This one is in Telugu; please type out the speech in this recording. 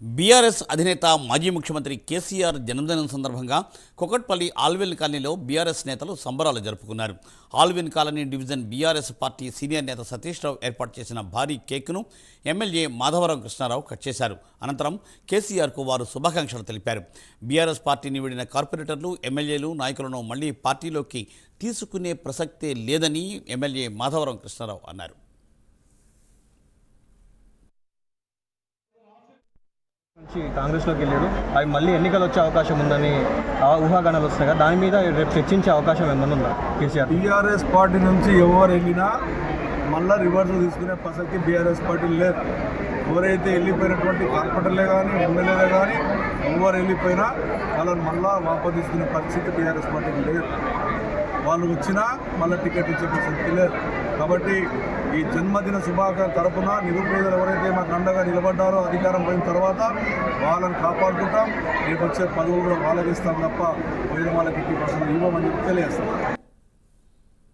బీఆర్ఎస్ అధినేత మాజీ ముఖ్యమంత్రి కేసీఆర్ జన్మదినం సందర్భంగా కుకట్పల్లి ఆల్విన్ కాలనీలో బీఆర్ఎస్ నేతలు సంబరాలు జరుపుకున్నారు. Allwyn colony division BRS party senior నేత సతీష్ రావు ఏర్పాటు చేసిన భారీ కేక్ను ఎమ్మెల్యే మాధవరం కృష్ణారావు కట్ చేశారు. అనంతరం కేసీఆర్కు వారు శుభాకాంక్షలు తెలిపారు. బీఆర్ఎస్ పార్టీని వీడిన కార్పొరేటర్లు, ఎమ్మెల్యేలు, నాయకులను మళ్లీ పార్టీలోకి తీసుకునే ప్రసక్తే లేదని ఎమ్మెల్యే మాధవరం కృష్ణారావు అన్నారు. నుంచి కాంగ్రెస్లోకి వెళ్ళాడు. అవి మళ్ళీ ఎన్నికలు వచ్చే అవకాశం ఉందని ఊహాగానాలు వస్తున్నాయి కదా, దాని మీద రేపు చర్చించే అవకాశం ఏమన్నా ఉందా? కేసీఆర్ బీఆర్ఎస్ పార్టీ నుంచి ఎవరు వెళ్ళినా మళ్ళీ రివర్స్ తీసుకునే ప్రసక్తి బీఆర్ఎస్ పార్టీ లేదు. ఎవరైతే వెళ్ళిపోయినటువంటి కార్పొరేటర్లే కానీ, ఎమ్మెల్యేలే కానీ ఎవరు వెళ్ళిపోయినా వాళ్ళని మళ్ళీ వాపసు తీసుకునే పరిస్థితి బీఆర్ఎస్ పార్టీకి లేదు. వాళ్ళు వచ్చినా మళ్ళీ టికెట్ ఇచ్చే ప్రసక్తి లేదు. కాబట్టి ఈ జన్మదిన శుభాకాంక్ష తరపున నిరుపేదలు ఎవరైతే మాకు అండగా నిలబడ్డారో అధికారం పోయిన తర్వాత వాళ్ళని కాపాడుకుంటాం. రేపు వచ్చే పదవులు కూడా వాళ్ళకి ఇస్తాం తప్ప పోయిన వాళ్ళకి 50% ఇవ్వమని తెలియజేస్తాం.